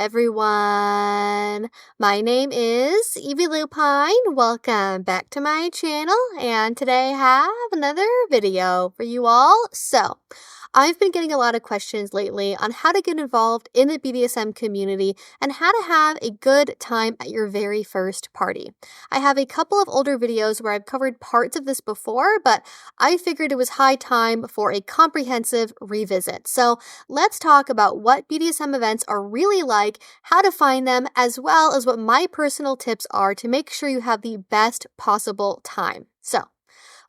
everyone. My name is Evie Lupine. Welcome back to my channel, and today I have another video for you all. So, I've been getting a lot of questions lately on how to get involved in the BDSM community and how to have a good time at your very first party. I have a couple of older videos where I've covered parts of this before, but I figured it was high time for a comprehensive revisit. So let's talk about what BDSM events are really like, how to find them, as well as what my personal tips are to make sure you have the best possible time. So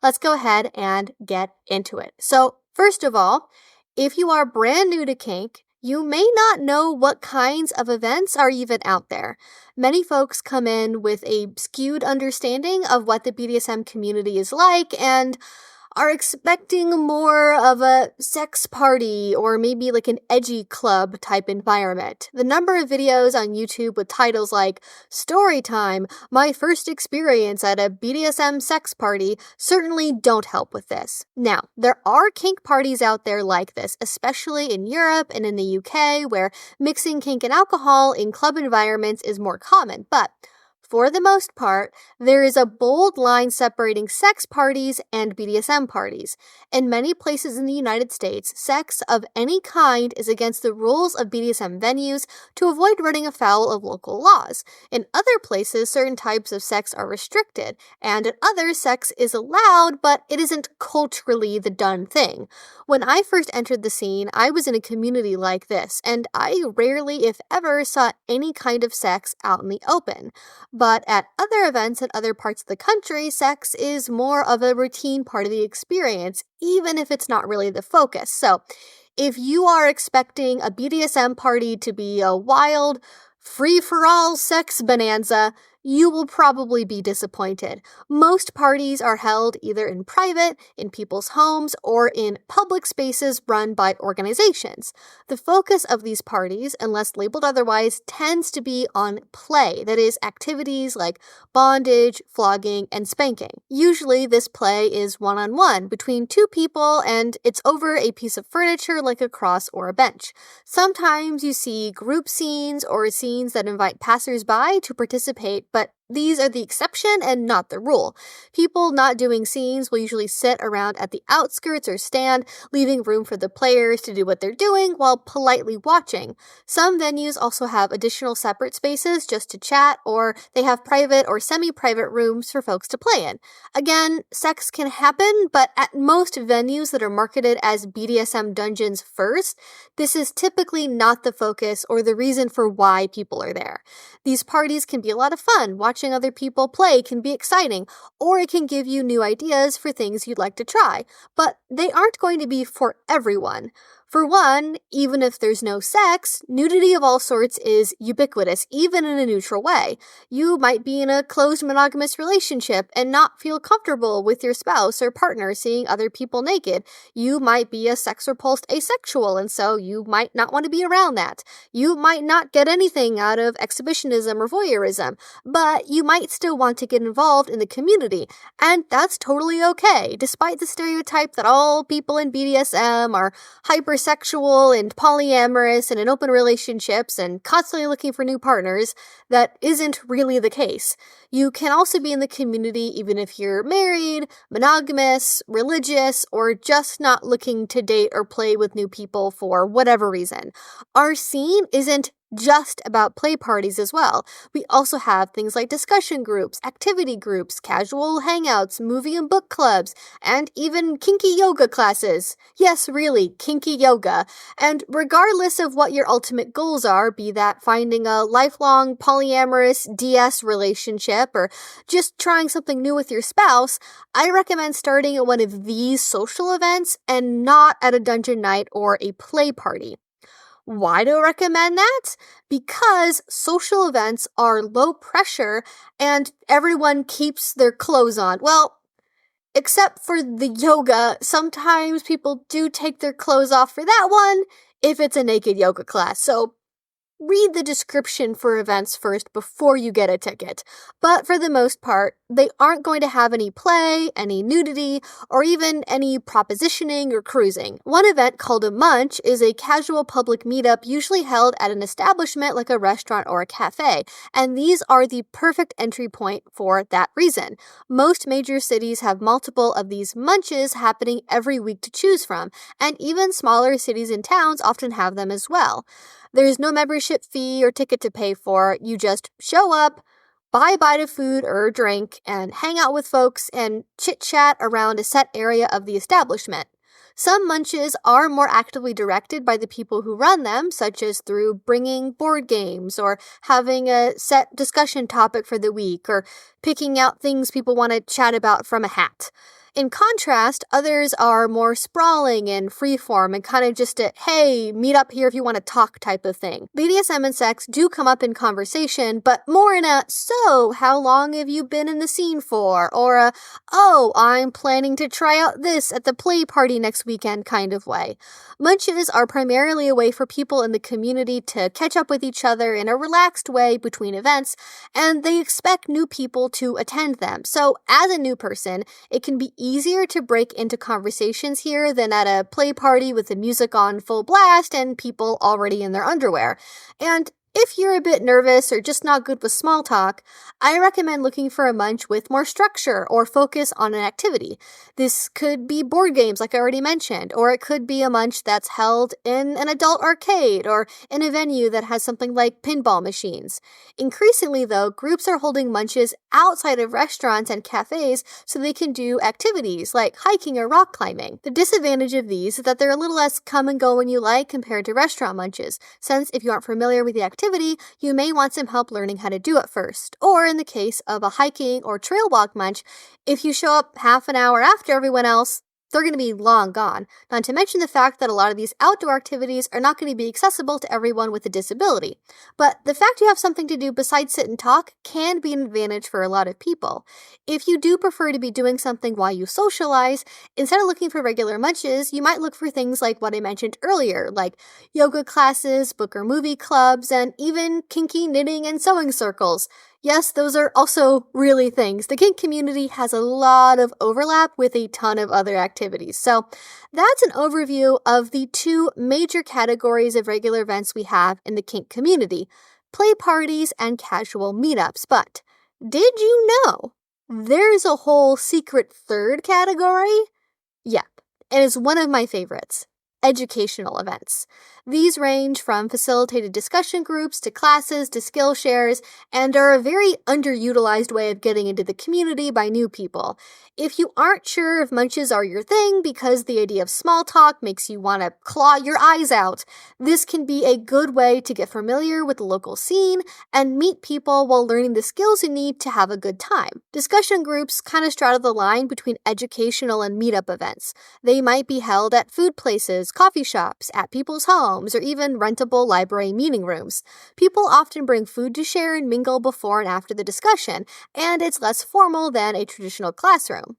let's go ahead and get into it. So first of all, if you are brand new to kink, you may not know what kinds of events are even out there. Many folks come in with a skewed understanding of what the BDSM community is like and are expecting more of a sex party or maybe like an edgy club type environment. The number of videos on YouTube with titles like Story Time, My First Experience at a BDSM Sex Party certainly don't help with this. Now, there are kink parties out there like this, especially in Europe and in the UK, where mixing kink and alcohol in club environments is more common, but for the most part, there is a bold line separating sex parties and BDSM parties. In many places in the United States, sex of any kind is against the rules of BDSM venues to avoid running afoul of local laws. In other places, certain types of sex are restricted, and in others, sex is allowed, but it isn't culturally the done thing. When I first entered the scene, I was in a community like this, and I rarely, if ever, saw any kind of sex out in the open. But at other events in other parts of the country, sex is more of a routine part of the experience, even if it's not really the focus. So, if you are expecting a BDSM party to be a wild, free-for-all sex bonanza, you will probably be disappointed. Most parties are held either in private, in people's homes, or in public spaces run by organizations. The focus of these parties, unless labeled otherwise, tends to be on play, that is, activities like bondage, flogging, and spanking. Usually, this play is one-on-one between two people, and it's over a piece of furniture like a cross or a bench. Sometimes you see group scenes or scenes that invite passersby to participate, but these are the exception and not the rule. People not doing scenes will usually sit around at the outskirts or stand, leaving room for the players to do what they're doing while politely watching. Some venues also have additional separate spaces just to chat, or they have private or semi-private rooms for folks to play in. Again, sex can happen, but at most venues that are marketed as BDSM dungeons first, this is typically not the focus or the reason for why people are there. These parties can be a lot of fun. Watching other people play can be exciting, or it can give you new ideas for things you'd like to try, but they aren't going to be for everyone. For one, even if there's no sex, nudity of all sorts is ubiquitous, even in a neutral way. You might be in a closed monogamous relationship and not feel comfortable with your spouse or partner seeing other people naked. You might be a sex-repulsed asexual, and so you might not want to be around that. You might not get anything out of exhibitionism or voyeurism, but you might still want to get involved in the community, and that's totally okay, despite the stereotype that all people in BDSM are hypersexual and polyamorous and in open relationships and constantly looking for new partners. That isn't really the case. You can also be in the community even if you're married, monogamous, religious, or just not looking to date or play with new people for whatever reason. Our scene isn't just about play parties as well. We also have things like discussion groups, activity groups, casual hangouts, movie and book clubs, and even kinky yoga classes. Yes, really, kinky yoga. And regardless of what your ultimate goals are, be that finding a lifelong polyamorous DS relationship or just trying something new with your spouse, I recommend starting at one of these social events and not at a dungeon night or a play party. Why do I recommend that? Because social events are low pressure and everyone keeps their clothes on. Well, except for the yoga, sometimes people do take their clothes off for that one if it's a naked yoga class. So read the description for events first before you get a ticket. But for the most part, they aren't going to have any play, any nudity, or even any propositioning or cruising. One event called a munch is a casual public meetup usually held at an establishment like a restaurant or a cafe, and these are the perfect entry point for that reason. Most major cities have multiple of these munches happening every week to choose from, and even smaller cities and towns often have them as well. There's no membership fee or ticket to pay for. You just show up, buy a bite of food or a drink, and hang out with folks and chit-chat around a set area of the establishment. Some munches are more actively directed by the people who run them, such as through bringing board games or having a set discussion topic for the week or picking out things people want to chat about from a hat. In contrast, others are more sprawling and freeform and kind of just a, hey, meet up here if you want to talk type of thing. BDSM and sex do come up in conversation, but more in a, so, how long have you been in the scene for? Or a, oh, I'm planning to try out this at the play party next weekend kind of way. Munches are primarily a way for people in the community to catch up with each other in a relaxed way between events, and they expect new people to attend them. So, as a new person, it can be easier to break into conversations here than at a play party with the music on full blast and people already in their underwear. And if you're a bit nervous or just not good with small talk, I recommend looking for a munch with more structure or focus on an activity. This could be board games, like I already mentioned, or it could be a munch that's held in an adult arcade or in a venue that has something like pinball machines. Increasingly, though, groups are holding munches outside of restaurants and cafes so they can do activities like hiking or rock climbing. The disadvantage of these is that they're a little less come and go when you like compared to restaurant munches, since if you aren't familiar with the activity, you may want some help learning how to do it first. Or in the case of a hiking or trail walk munch, if you show up half an hour after everyone else, they're going to be long gone. Not to mention the fact that a lot of these outdoor activities are not going to be accessible to everyone with a disability. But the fact you have something to do besides sit and talk can be an advantage for a lot of people. If you do prefer to be doing something while you socialize, instead of looking for regular munches, you might look for things like what I mentioned earlier, like yoga classes, book or movie clubs, and even kinky knitting and sewing circles. Yes, those are also really things. The kink community has a lot of overlap with a ton of other activities. So that's an overview of the two major categories of regular events we have in the kink community, play parties and casual meetups. But did you know there's a whole secret third category? Yep, it is one of my favorites. Educational events. These range from facilitated discussion groups to classes to skill shares and are a very underutilized way of getting into the community by new people. If you aren't sure if munches are your thing because the idea of small talk makes you want to claw your eyes out, this can be a good way to get familiar with the local scene and meet people while learning the skills you need to have a good time. Discussion groups kind of straddle the line between educational and meetup events. They might be held at food places, coffee shops, at people's homes, or even rentable library meeting rooms. People often bring food to share and mingle before and after the discussion, and it's less formal than a traditional classroom.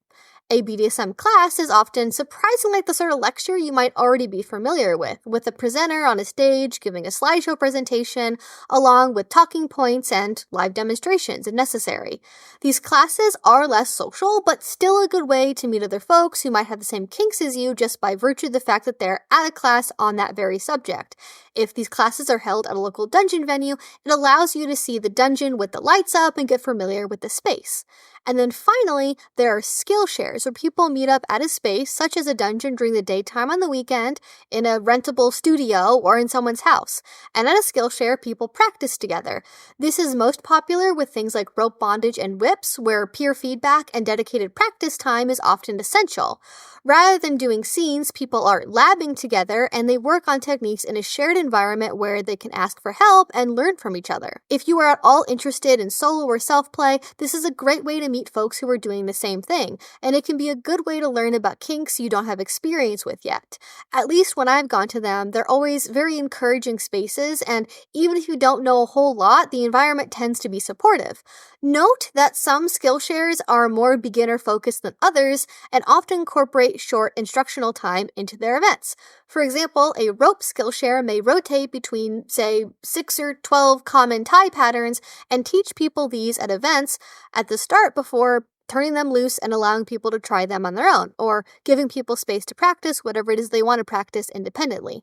A BDSM class is often surprisingly like the sort of lecture you might already be familiar with a presenter on a stage giving a slideshow presentation, along with talking points and live demonstrations if necessary. These classes are less social, but still a good way to meet other folks who might have the same kinks as you just by virtue of the fact that they're at a class on that very subject. If these classes are held at a local dungeon venue, it allows you to see the dungeon with the lights up and get familiar with the space. And then finally, there are skill shares where people meet up at a space, such as a dungeon during the daytime on the weekend, in a rentable studio, or in someone's house. And at a skill share, people practice together. This is most popular with things like rope bondage and whips, where peer feedback and dedicated practice time is often essential. Rather than doing scenes, people are labbing together and they work on techniques in a shared environment where they can ask for help and learn from each other. If you are at all interested in solo or self-play, this is a great way to meet folks who are doing the same thing, and it can be a good way to learn about kinks you don't have experience with yet. At least when I've gone to them, they're always very encouraging spaces, and even if you don't know a whole lot, the environment tends to be supportive. Note that some Skillshares are more beginner-focused than others and often incorporate short instructional time into their events. For example, a rope Skillshare may rotate between, say, 6 or 12 common tie patterns and teach people these at events at the start before turning them loose and allowing people to try them on their own, or giving people space to practice whatever it is they want to practice independently.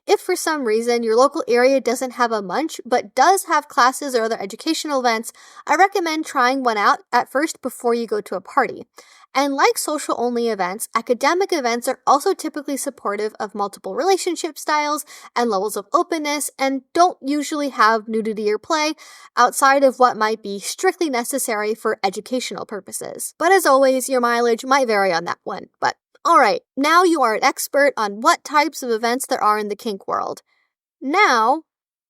If for some reason your local area doesn't have a munch but does have classes or other educational events, I recommend trying one out at first before you go to a party. And like social-only events, academic events are also typically supportive of multiple relationship styles and levels of openness and don't usually have nudity or play outside of what might be strictly necessary for educational purposes. But as always, your mileage might vary on that one. But alright, now you are an expert on what types of events there are in the kink world. Now,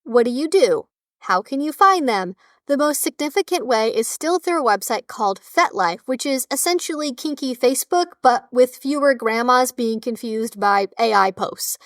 what do? How can you find them? The most significant way is still through a website called FetLife, which is essentially kinky Facebook, but with fewer grandmas being confused by AI posts.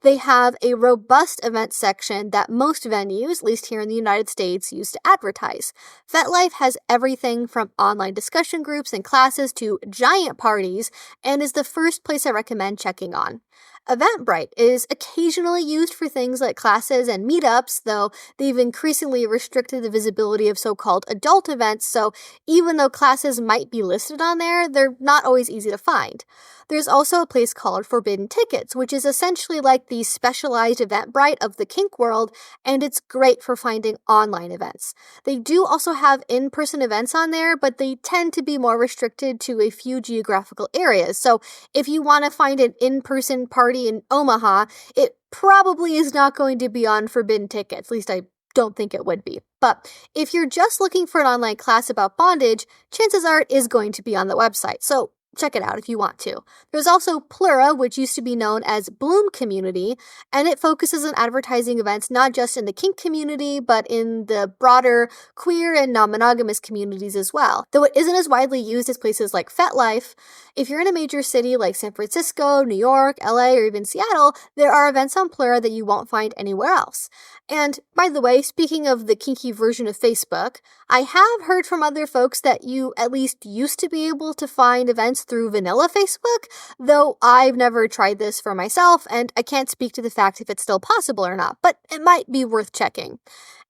They have a robust event section that most venues, at least here in the United States, use to advertise. FetLife has everything from online discussion groups and classes to giant parties, and is the first place I recommend checking on. Eventbrite is occasionally used for things like classes and meetups, though they've increasingly restricted the visibility of so-called adult events, so even though classes might be listed on there, they're not always easy to find. There's also a place called Forbidden Tickets, which is essentially like the specialized Eventbrite of the kink world, and it's great for finding online events. They do also have in-person events on there, but they tend to be more restricted to a few geographical areas, so if you want to find an in-person party in Omaha, it probably is not going to be on Forbidden Tickets. At least I don't think it would be. But if you're just looking for an online class about bondage, chances are it is going to be on the website. So check it out if you want to. There's also Plura, which used to be known as Bloom Community, and it focuses on advertising events not just in the kink community, but in the broader queer and non-monogamous communities as well. Though it isn't as widely used as places like FetLife, if you're in a major city like San Francisco, New York, LA, or even Seattle, there are events on Plura that you won't find anywhere else. And by the way, speaking of the kinky version of Facebook, I have heard from other folks that you at least used to be able to find events through vanilla Facebook, though I've never tried this for myself, and I can't speak to the fact if it's still possible or not, but it might be worth checking.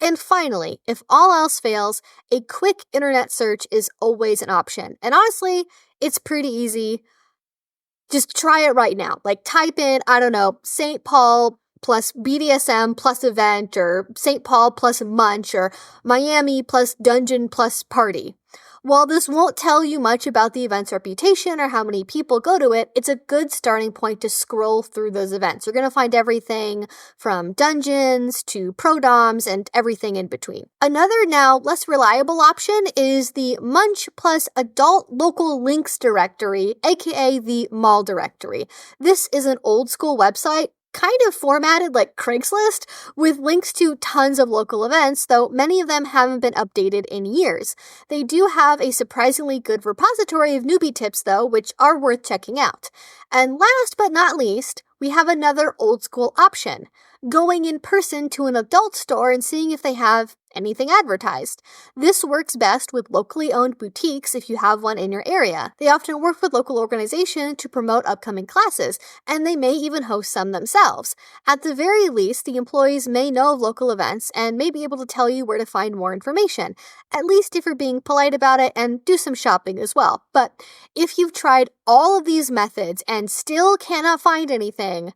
And finally, if all else fails, a quick internet search is always an option. And honestly, it's pretty easy. Just try it right now. Like type in, I don't know, St. Paul plus BDSM plus event, or St. Paul plus munch, or Miami plus dungeon plus party. While this won't tell you much about the event's reputation or how many people go to it, it's a good starting point to scroll through those events. You're going to find everything from dungeons to pro-doms and everything in between. Another now less reliable option is the Munch plus Adult Local Links Directory, aka the Mall Directory. This is an old school website, kind of formatted like Craigslist, with links to tons of local events, though many of them haven't been updated in years. They do have a surprisingly good repository of newbie tips, though, which are worth checking out. And last but not least, we have another old school option: going in person to an adult store and seeing if they have anything advertised. This works best with locally owned boutiques if you have one in your area. They often work with local organizations to promote upcoming classes, and they may even host some themselves. At the very least, the employees may know of local events and may be able to tell you where to find more information, at least if you're being polite about it, and do some shopping as well. But if you've tried all of these methods and still cannot find anything,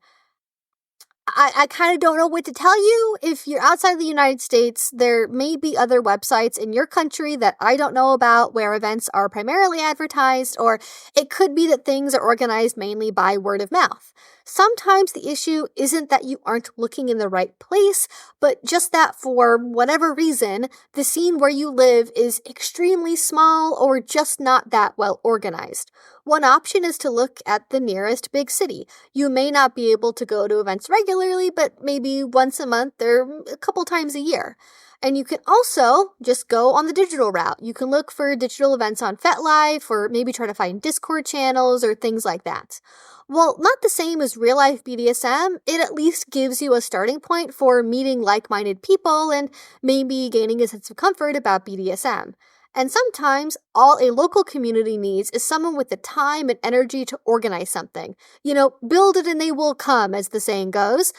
I kind of don't know what to tell you. If you're outside the United States, there may be other websites in your country that I don't know about where events are primarily advertised, or it could be that things are organized mainly by word of mouth. Sometimes the issue isn't that you aren't looking in the right place, but just that for whatever reason, the scene where you live is extremely small or just not that well organized. One option is to look at the nearest big city. You may not be able to go to events regularly, but maybe once a month or a couple times a year. And you can also just go on the digital route. You can look for digital events on FetLife or maybe try to find Discord channels or things like that. While not the same as real life BDSM, it at least gives you a starting point for meeting like-minded people and maybe gaining a sense of comfort about BDSM. And sometimes all a local community needs is someone with the time and energy to organize something. Build it and they will come, as the saying goes.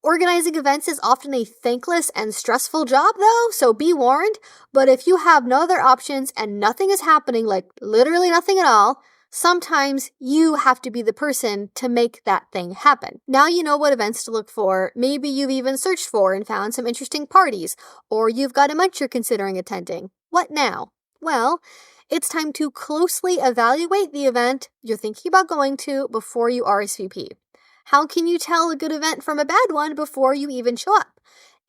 Organizing events is often a thankless and stressful job, though, so be warned. But if you have no other options and nothing is happening, like literally nothing at all, sometimes you have to be the person to make that thing happen. Now you know what events to look for. Maybe you've even searched for and found some interesting parties, or you've got a munch you're considering attending. What now? Well, it's time to closely evaluate the event you're thinking about going to before you RSVP. How can you tell a good event from a bad one before you even show up?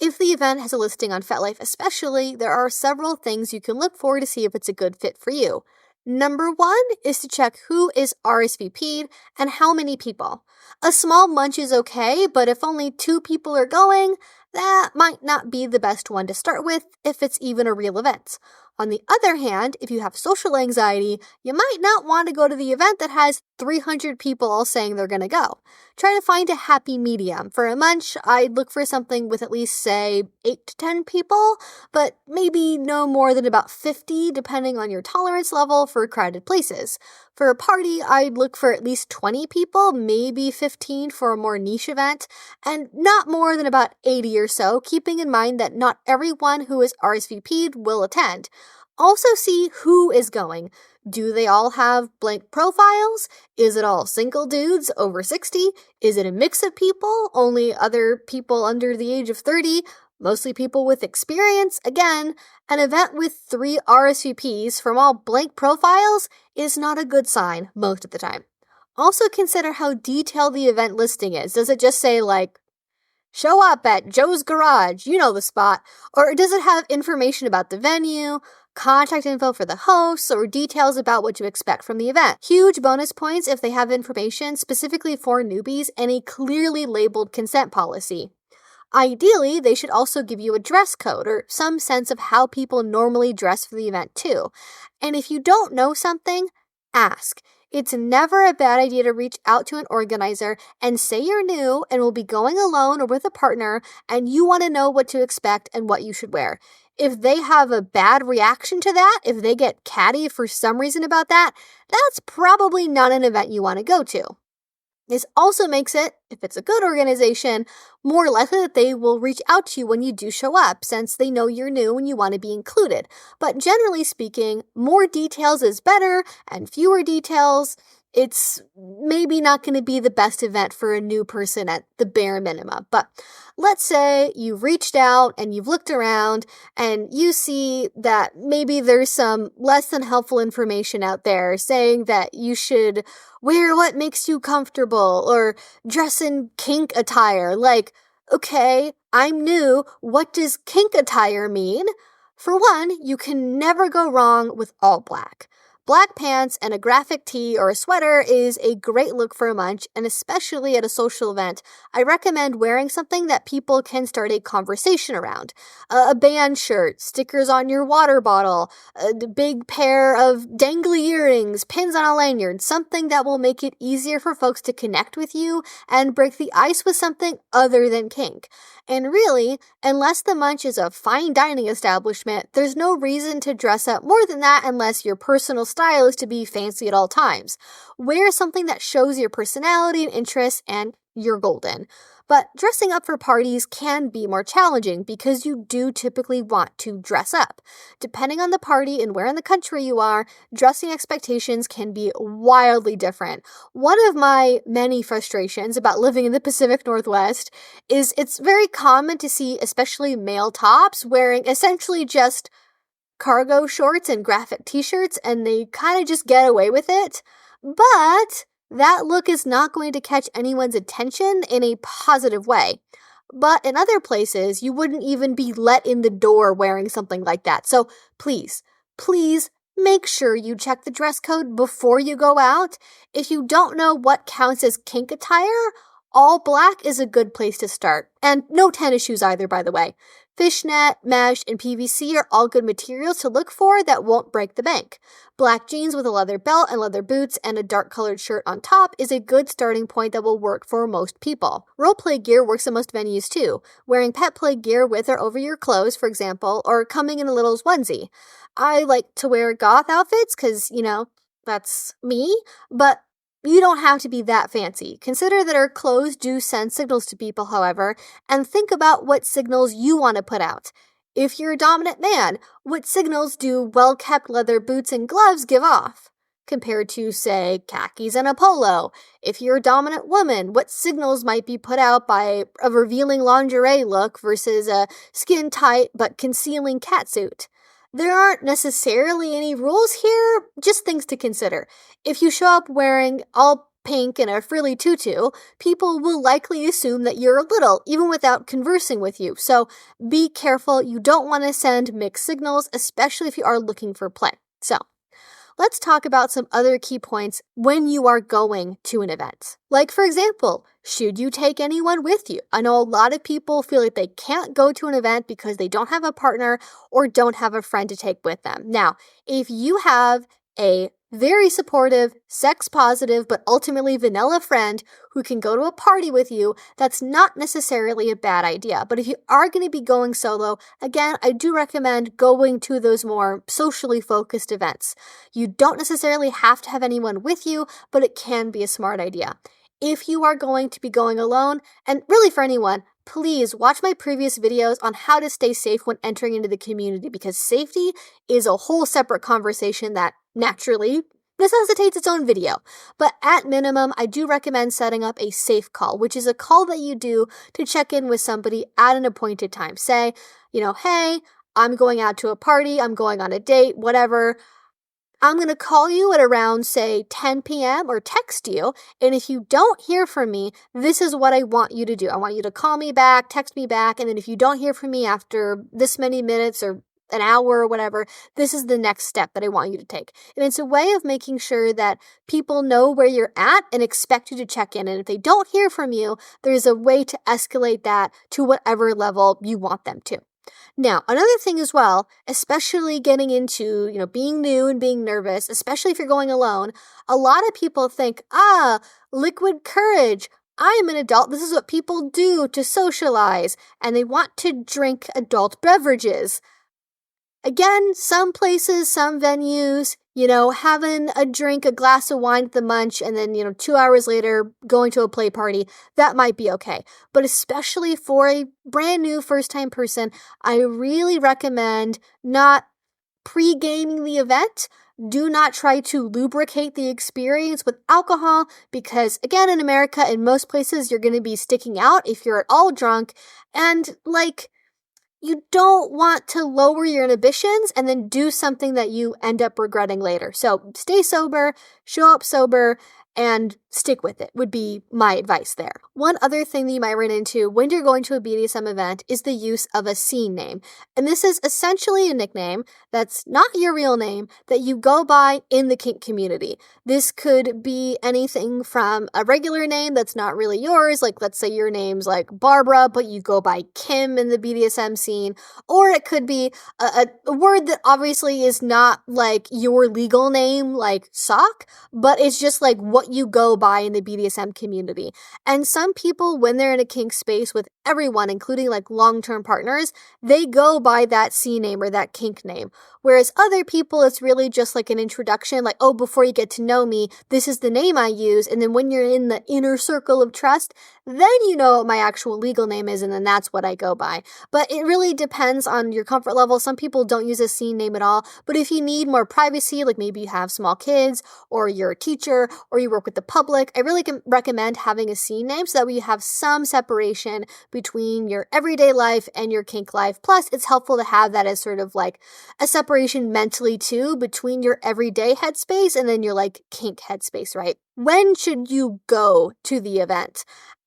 If the event has a listing on FetLife especially, there are several things you can look for to see if it's a good fit for you. Number 1 is to check who is RSVP'd and how many people. A small munch is okay, but if only 2 people are going, that might not be the best one to start with if it's even a real event. On the other hand, if you have social anxiety, you might not want to go to the event that has 300 people all saying they're going to go. Try to find a happy medium. For a munch, I'd look for something with at least, say, 8 to 10 people, but maybe no more than about 50 depending on your tolerance level for crowded places. For a party, I'd look for at least 20 people, maybe 15 for a more niche event, and not more than about 80 or so, keeping in mind that not everyone who is RSVP'd will attend. Also see who is going. Do they all have blank profiles? Is it all single dudes over 60? Is it a mix of people? Only other people under the age of 30? Mostly people with experience? Again, an event with 3 RSVPs from all blank profiles is not a good sign most of the time. Also consider how detailed the event listing is. Does it just say show up at Joe's Garage, you know the spot, or does it have information about the venue, contact info for the hosts, or details about what you expect from the event? Huge bonus points if they have information specifically for newbies and a clearly labeled consent policy. Ideally, they should also give you a dress code or some sense of how people normally dress for the event too. And if you don't know something, ask. It's never a bad idea to reach out to an organizer and say you're new and will be going alone or with a partner and you want to know what to expect and what you should wear. If they have a bad reaction to that, if they get catty for some reason about that, that's probably not an event you want to go to. This also makes it, if it's a good organization, more likely that they will reach out to you when you do show up, since they know you're new and you want to be included. But generally speaking, more details is better, and fewer details, it's maybe not going to be the best event for a new person at the bare minimum. But let's say you've reached out and you've looked around and you see that maybe there's some less than helpful information out there saying that you should wear what makes you comfortable or dress in kink attire. Okay, I'm new. What does kink attire mean? For one, you can never go wrong with all black. Black pants and a graphic tee or a sweater is a great look for a munch, and especially at a social event, I recommend wearing something that people can start a conversation around. A band shirt, stickers on your water bottle, a big pair of dangly earrings, pins on a lanyard, something that will make it easier for folks to connect with you and break the ice with something other than kink. And really, unless the munch is a fine dining establishment, there's no reason to dress up more than that unless your personal style is to be fancy at all times. Wear something that shows your personality and interests and you're golden. But dressing up for parties can be more challenging because you do typically want to dress up. Depending on the party and where in the country you are, dressing expectations can be wildly different. One of my many frustrations about living in the Pacific Northwest is it's very common to see especially male tops wearing essentially just cargo shorts and graphic t-shirts, and they kind of just get away with it. But that look is not going to catch anyone's attention in a positive way. But in other places, you wouldn't even be let in the door wearing something like that. So please make sure you check the dress code before you go out. If you don't know what counts as kink attire, All black is a good place to start. And no tennis shoes either, by the way. Fishnet, mesh, and PVC are all good materials to look for that won't break the bank. Black jeans with a leather belt and leather boots and a dark colored shirt on top is a good starting point that will work for most people. Roleplay gear works at most venues too. Wearing pet play gear with or over your clothes, for example, or coming in a little onesie. I like to wear goth outfits because, that's me, but you don't have to be that fancy. Consider that our clothes do send signals to people, however, and think about what signals you want to put out. If you're a dominant man, what signals do well-kept leather boots and gloves give off? Compared to, say, khakis and a polo. If you're a dominant woman, what signals might be put out by a revealing lingerie look versus a skin-tight but concealing catsuit? There aren't necessarily any rules here, just things to consider. If you show up wearing all pink and a frilly tutu, people will likely assume that you're a little, even without conversing with you. So be careful, you don't want to send mixed signals, especially if you are looking for play. So let's talk about some other key points when you are going to an event. Like, for example, should you take anyone with you? I know a lot of people feel like they can't go to an event because they don't have a partner or don't have a friend to take with them. Now, if you have a very supportive, sex-positive, but ultimately vanilla friend who can go to a party with you, that's not necessarily a bad idea. But if you are going to be going solo, again, I do recommend going to those more socially focused events. You don't necessarily have to have anyone with you, but it can be a smart idea. If you are going to be going alone, and really for anyone, please watch my previous videos on how to stay safe when entering into the community, because safety is a whole separate conversation that naturally necessitates its own video. But at minimum, I do recommend setting up a safe call, which is a call that you do to check in with somebody at an appointed time. Say, hey, I'm going out to a party, I'm going on a date, whatever. I'm going to call you at around, say, 10 p.m. or text you, and if you don't hear from me, this is what I want you to do. I want you to call me back, text me back, and then if you don't hear from me after this many minutes or an hour or whatever, this is the next step that I want you to take. And it's a way of making sure that people know where you're at and expect you to check in. And if they don't hear from you, there's a way to escalate that to whatever level you want them to. Now, another thing as well, especially getting into, being new and being nervous, especially if you're going alone, a lot of people think, liquid courage. I'm an adult. This is what people do to socialize, and they want to drink adult beverages. Again, some places, some venues, having a drink, a glass of wine at the munch, and then, 2 hours later going to a play party, that might be okay. But especially for a brand new first-time person, I really recommend not pre-gaming the event. Do not try to lubricate the experience with alcohol because, again, in America, in most places, you're going to be sticking out if you're at all drunk. And, you don't want to lower your inhibitions and then do something that you end up regretting later. So stay sober, show up sober, and stick with it would be my advice there. One other thing that you might run into when you're going to a BDSM event is the use of a scene name. And this is essentially a nickname that's not your real name that you go by in the kink community. This could be anything from a regular name that's not really yours, like let's say your name's like Barbara, but you go by Kim in the BDSM scene, or it could be a word that obviously is not like your legal name, like sock, but it's just like what you go by in the BDSM community. And some people, when they're in a kink space with everyone, including like long-term partners, they go by that C name or that kink name. Whereas other people, it's really just like an introduction, like, oh, before you get to know me, this is the name I use. And then when you're in the inner circle of trust, then you know what my actual legal name is, and then that's what I go by. But it really depends on your comfort level. Some people don't use a scene name at all. But if you need more privacy, like maybe you have small kids, or you're a teacher, or you work with the public, I really can recommend having a scene name so that way you have some separation between your everyday life and your kink life. Plus, it's helpful to have that as sort of like a separation mentally too between your everyday headspace and then your like kink headspace, right? When should you go to the event?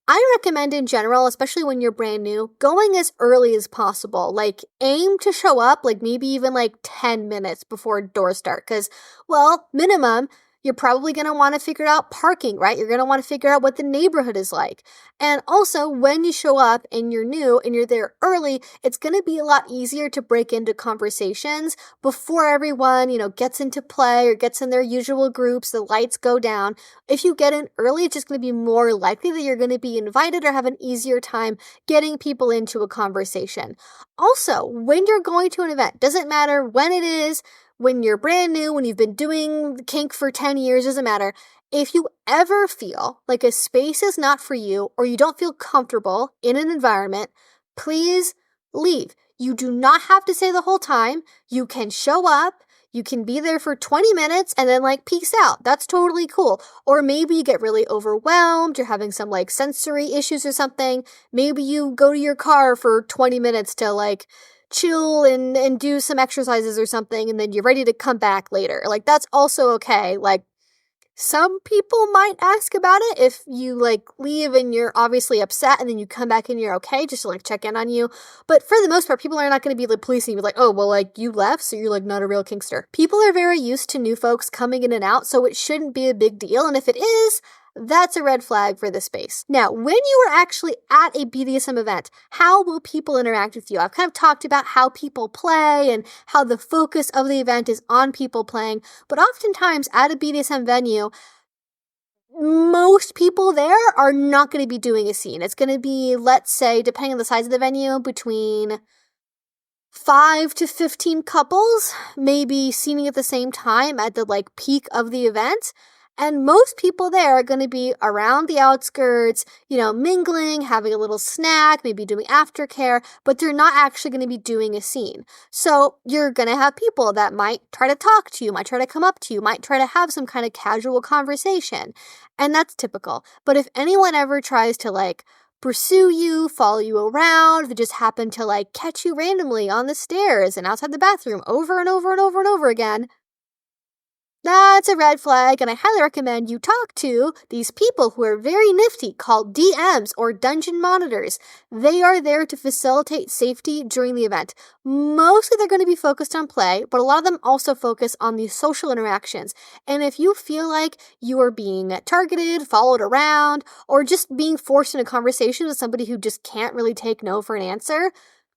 I recommend in general, especially when you're brand new, going as early as possible. Like aim to show up like maybe even like 10 minutes before doors start because, well, minimum, You're probably going to want to figure out parking, right? You're going to want to figure out what the neighborhood is like. And also, when you show up and you're new and you're there early, it's going to be a lot easier to break into conversations before everyone, gets into play or gets in their usual groups, the lights go down. If you get in early, it's just going to be more likely that you're going to be invited or have an easier time getting people into a conversation. Also, when you're going to an event, doesn't matter when it is, when you're brand new, when you've been doing kink for 10 years, doesn't matter. If you ever feel like a space is not for you or you don't feel comfortable in an environment, please leave. You do not have to stay the whole time. You can show up. You can be there for 20 minutes and then peace out. That's totally cool. Or maybe you get really overwhelmed. You're having some sensory issues or something. Maybe you go to your car for 20 minutes to chill and do some exercises or something, and then you're ready to come back later. That's also okay. Some people might ask about it if you leave and you're obviously upset and then you come back and you're okay, just to check in on you. But for the most part, people are not going to be policing you oh, well, you left, so you're not a real kinkster. People are very used to new folks coming in and out, so it shouldn't be a big deal. And if it is, that's a red flag for the space. Now, when you are actually at a BDSM event, how will people interact with you? I've kind of talked about how people play and how the focus of the event is on people playing, but oftentimes at a BDSM venue, most people there are not going to be doing a scene. It's going to be, let's say, depending on the size of the venue, between 5 to 15 couples, maybe scening at the same time at the peak of the event. And most people there are going to be around the outskirts, mingling, having a little snack, maybe doing aftercare, but they're not actually going to be doing a scene. So you're going to have people that might try to talk to you, might try to come up to you, might try to have some kind of casual conversation. And that's typical. But if anyone ever tries to pursue you, follow you around, if they just happen to catch you randomly on the stairs and outside the bathroom over and over and over and over again, that's a red flag, and I highly recommend you talk to these people who are very nifty, called DMs or dungeon monitors. They are there to facilitate safety during the event. Mostly they're going to be focused on play, but a lot of them also focus on the social interactions. And if you feel like you are being targeted, followed around, or just being forced in a conversation with somebody who just can't really take no for an answer,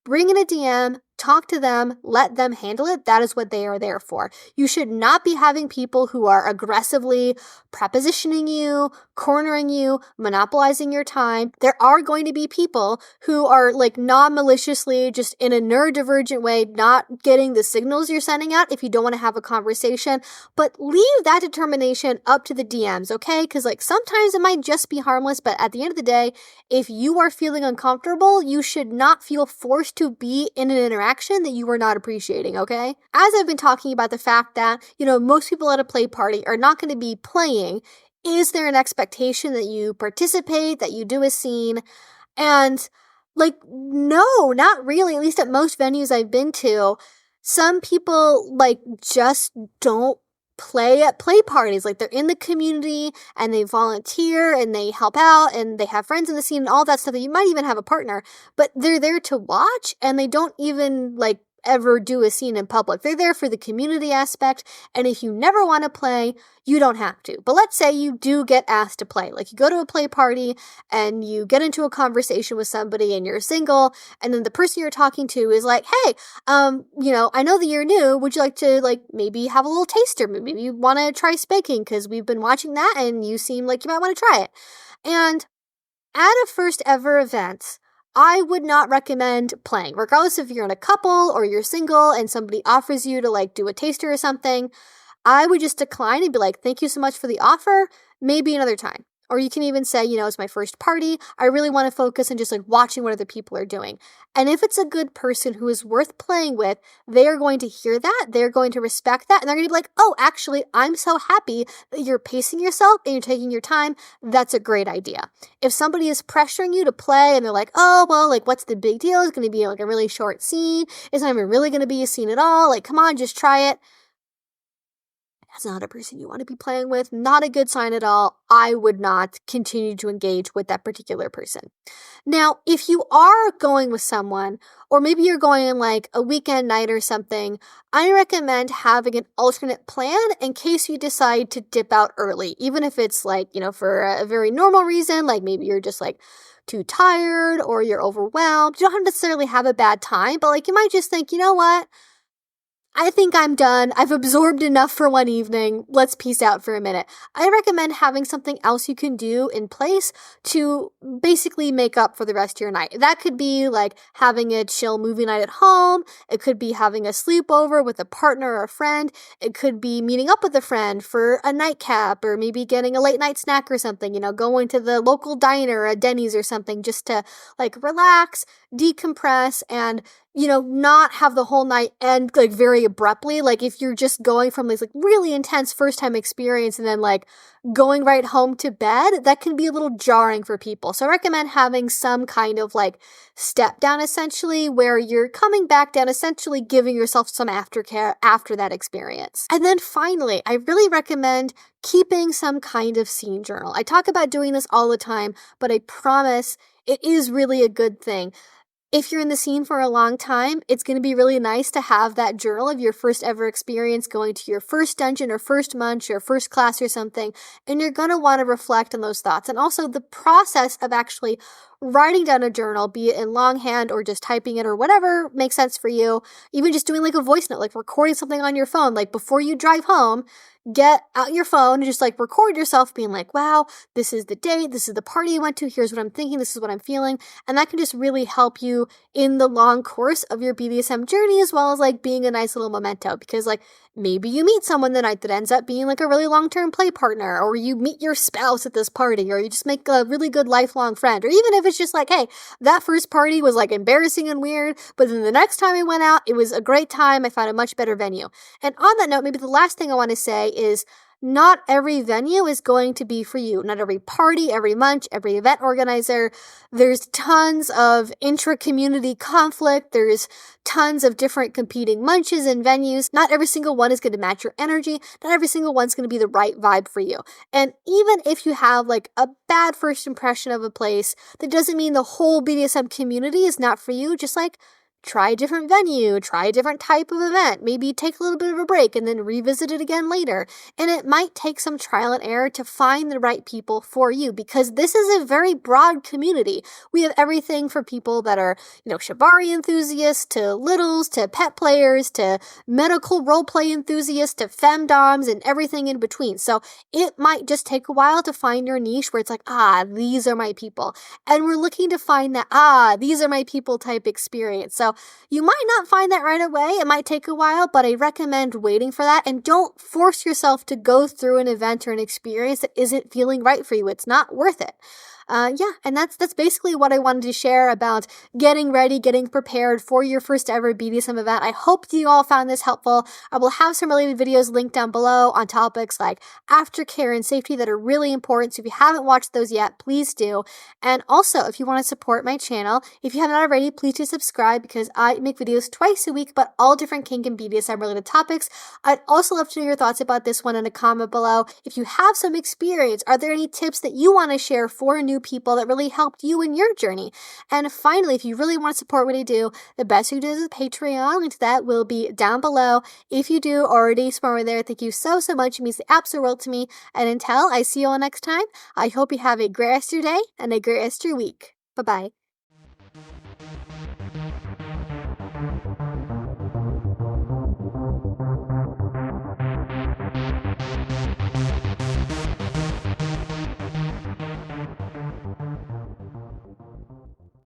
bring in a DM, talk to them, let them handle it. That is what they are there for. You should not be having people who are aggressively prepositioning you, cornering you, monopolizing your time. There are going to be people who are non-maliciously, just in a neurodivergent way, not getting the signals you're sending out if you don't want to have a conversation. But leave that determination up to the DMs, okay? Because sometimes it might just be harmless, but at the end of the day, if you are feeling uncomfortable, you should not feel forced to be in an interaction that you are not appreciating, okay? As I've been talking about the fact that, most people at a play party are not going to be playing, is there an expectation that you participate, that you do a scene? And, no, not really, at least at most venues I've been to. Some people, just don't play at play parties. They're in the community and they volunteer and they help out and they have friends in the scene and all that stuff. That you might even have a partner, but they're there to watch and they don't even ever do a scene in public. They're there for the community aspect, and if you never want to play, you don't have to. But let's say you do get asked to play. You go to a play party and you get into a conversation with somebody and you're single, and then the person you're talking to is hey, I know that you're new. Would you like to maybe have a little taster? Maybe you want to try spanking because we've been watching that and you seem like you might want to try it. And at a first ever event, I would not recommend playing, regardless if you're in a couple or you're single and somebody offers you to do a taster or something. I would just decline and be thank you so much for the offer, maybe another time. Or you can even say, it's my first party. I really want to focus on just watching what other people are doing. And if it's a good person who is worth playing with, they are going to hear that. They're going to respect that. And they're going to be oh, actually, I'm so happy that you're pacing yourself and you're taking your time. That's a great idea. If somebody is pressuring you to play and they're oh, well, what's the big deal? It's going to be a really short scene. It's not even really going to be a scene at all. Come on, just try it. that's not a person you want to be playing with. Not a good sign at all. I would not continue to engage with that particular person. Now, if you are going with someone, or maybe you're going on like a weekend night or something, I recommend having an alternate plan in case you decide to dip out early, even if it's like, for a very normal reason, like maybe you're just like too tired or you're overwhelmed. You don't necessarily have a bad time, but like you might just think, you know what? I think I'm done. I've absorbed enough for one evening. Let's peace out for a minute. I recommend having something else you can do in place to basically make up for the rest of your night. That could be like having a chill movie night at home. It could be having a sleepover with a partner or a friend. It could be meeting up with a friend for a nightcap, or maybe getting a late night snack or something, going to the local diner, a Denny's or something, just to like relax, decompress, and not have the whole night end like very abruptly. Like if you're just going from this like really intense first time experience and then like going right home to bed, that can be a little jarring for people. So I recommend having some kind of like step down essentially, where you're coming back down, essentially giving yourself some aftercare after that experience. And then finally, I really recommend keeping some kind of scene journal. I talk about doing this all the time, but I promise it is really a good thing. If you're in the scene for a long time, it's going to be really nice to have that journal of your first ever experience going to your first dungeon or first munch or first class or something, and you're going to want to reflect on those thoughts. And also the process of actually writing down a journal, be it in longhand or just typing it or whatever makes sense for you, even just doing like a voice note, like recording something on your phone, like before you drive home, get out your phone and just like record yourself being like, wow, this is the date, this is the party you went to, here's what I'm thinking, this is what I'm feeling. And that can just really help you in the long course of your BDSM journey, as well as like being a nice little memento, because like maybe you meet someone the night that ends up being like a really long-term play partner, or you meet your spouse at this party, or you just make a really good lifelong friend, or even if it's just like, hey, that first party was like embarrassing and weird, but then the next time I went out, it was a great time, I found a much better venue. And on that note, maybe the last thing I want to say is not every venue is going to be for you. Not every party, every munch, every event organizer. There's tons of intra-community conflict. There's tons of different competing munches and venues. Not every single one is going to match your energy. Not every single one's going to be the right vibe for you. And even if you have like a bad first impression of a place, that doesn't mean the whole BDSM community is not for you. Just like try a different venue, try a different type of event, maybe take a little bit of a break and then revisit it again later. And it might take some trial and error to find the right people for you, because this is a very broad community. We have everything for people that are, shibari enthusiasts, to littles, to pet players, to medical roleplay enthusiasts, to femdoms, and everything in between. So it might just take a while to find your niche where it's like, these are my people. And we're looking to find that, these are my people type experience. So you might not find that right away. It might take a while, but I recommend waiting for that, and don't force yourself to go through an event or an experience that isn't feeling right for you. It's not worth it. And that's basically what I wanted to share about getting ready, getting prepared for your first ever BDSM event. I hope you all found this helpful. I will have some related videos linked down below on topics like aftercare and safety that are really important. So if you haven't watched those yet, please do. And also, if you want to support my channel, if you haven't already, please do subscribe, because I make videos twice a week about all different kink and BDSM related topics. I'd also love to know your thoughts about this one in a comment below. If you have some experience, are there any tips that you want to share for new people that really helped you in your journey? And finally, if you really want to support what I do, the best you can do is Patreon. Link to that will be down below. If you do already support me there, thank you so much. It means the absolute world to me. And until I see you all next time, I hope you have a great rest of your day and a great rest of your week. Bye-bye.